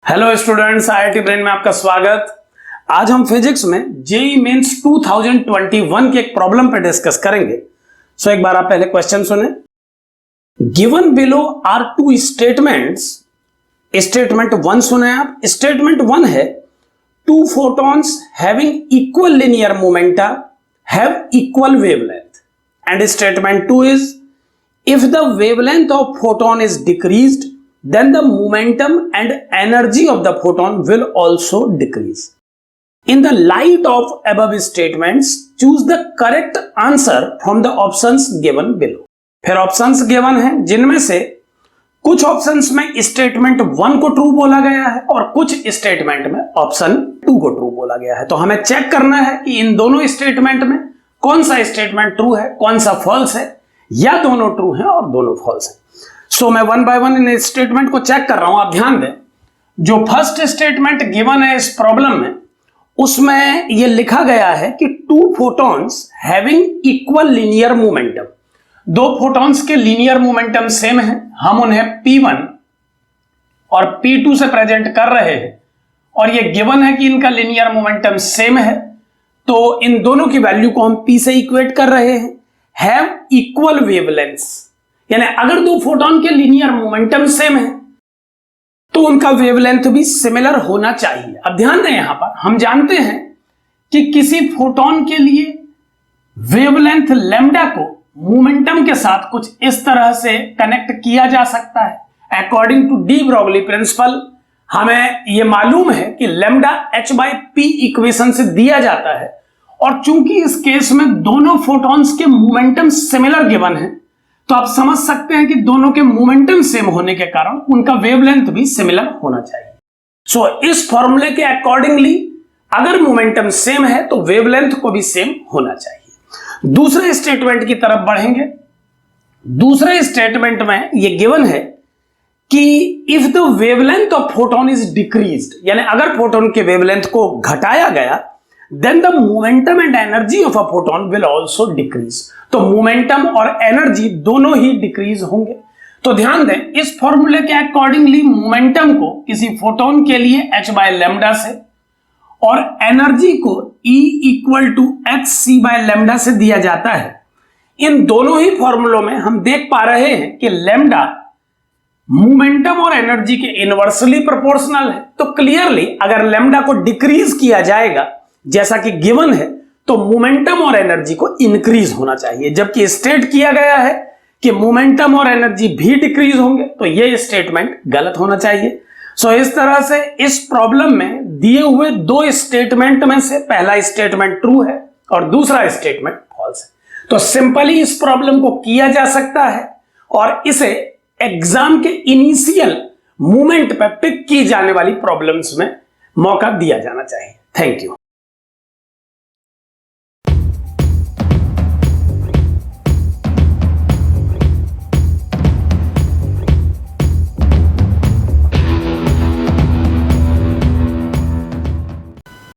Hello students, IIT brain में आपका स्वागत। आज हम फिजिक्स में जेईई मेंस 2021 के एक प्रॉब्लम पे डिस्कस करेंगे। सो एक बार आप पहले क्वेश्चन सुने। Given below are two statements. Statement 1 सुने आप। स्टेटमेंट 1 है two photons having equal linear momenta have equal wavelength. And statement 2 is if the wavelength of photon is decreased, then the momentum and energy of the photon will also decrease. In the light of above statements, choose the correct answer from the options given below. फिर options given हैं जिनमें से कुछ options में statement 1 को true बोला गया है और कुछ स्टेटमेंट में ऑप्शन 2 को ट्रू बोला गया है। तो हमें चेक करना है कि इन दोनों स्टेटमेंट में कौन सा स्टेटमेंट ट्रू है, कौन सा फॉल्स है, या दोनों ट्रू हैं और दोनों फॉल्स हैं। सो मैं 1 बाय 1 इन स्टेटमेंट को चेक कर रहा हूं। आप ध्यान दें, जो फर्स्ट स्टेटमेंट गिवन है इस प्रॉब्लम में, उसमें यह लिखा गया है कि two photons having equal linear momentum. दो फोटॉन्स के लीनियर मोमेंटम सेम है, हम उन्हें P1 और P2 से प्रेजेंट कर रहे हैं और यह गिवन है कि इनका लीनियर मोमेंटम सेम है, तो इन दोनों की वैल्यू को हम P से इक्वेट कर रहे हैं। हैव इक्वल वेवलेंथ, यानी अगर दो फोटॉन के लीनियर मोमेंटम सेम है तो उनका वेवलेंथ भी सिमिलर होना चाहिए। अब ध्यान दें, यहां पर हम जानते हैं कि किसी फोटॉन के लिए वेवलेंथ लैम्डा को मोमेंटम के साथ कुछ इस तरह से कनेक्ट किया जा सकता है। According to de Broglie principle हमें यह मालूम है कि लैम्डा h/p इक्वेशन से दिया जाता है, और चूंकि इस केस में दोनों फोटॉन्स के मोमेंटम सिमिलर गिवन है, तो आप समझ सकते हैं कि दोनों के मोमेंटम सेम होने के कारण उनका वेवलेंथ भी सिमिलर होना चाहिए। सो इस फॉर्मूले के अकॉर्डिंगली अगर मोमेंटम सेम है तो वेवलेंथ को भी सेम होना चाहिए। दूसरे स्टेटमेंट की तरफ बढ़ेंगे। दूसरे स्टेटमेंट में यह गिवन है कि if the wavelength of photon is decreased, यानी अगर फोटोन के वेवलेंथ को घटाया गया, then the momentum and energy of a photon will also decrease। तो मोमेंटम और एनर्जी दोनों ही डिक्रीज होंगे। तो ध्यान दें, इस फॉर्मूले के अकॉर्डिंगली मोमेंटम को किसी फोटोन के लिए h/λ से और एनर्जी को E = hc/λ से दिया जाता है। इन दोनों ही फॉर्मूलों में हम देख पा रहे हैं कि लैम्डा मोमेंटम और एनर्जी के इनवर्सली प्रोपोर्शनल है। तो क्लियरली अगर लैम्डा को डिक्रीज किया जाएगा जैसा कि गिवन है, तो मोमेंटम और एनर्जी को इंक्रीज होना चाहिए, जबकि स्टेट किया गया है कि मोमेंटम और एनर्जी भी डिक्रीज होंगे, तो यह स्टेटमेंट गलत होना चाहिए। सो इस तरह से इस प्रॉब्लम में दिए हुए दो स्टेटमेंट में से पहला स्टेटमेंट ट्रू है और दूसरा स्टेटमेंट फॉल्स है। तो सिंपली इस प्रॉब्लम को किया जा सकता है और इसे एग्जाम के इनिशियल मोमेंट पर पिक की जाने वाली प्रॉब्लम्स में मौका दिया जाना चाहिए। Thank you.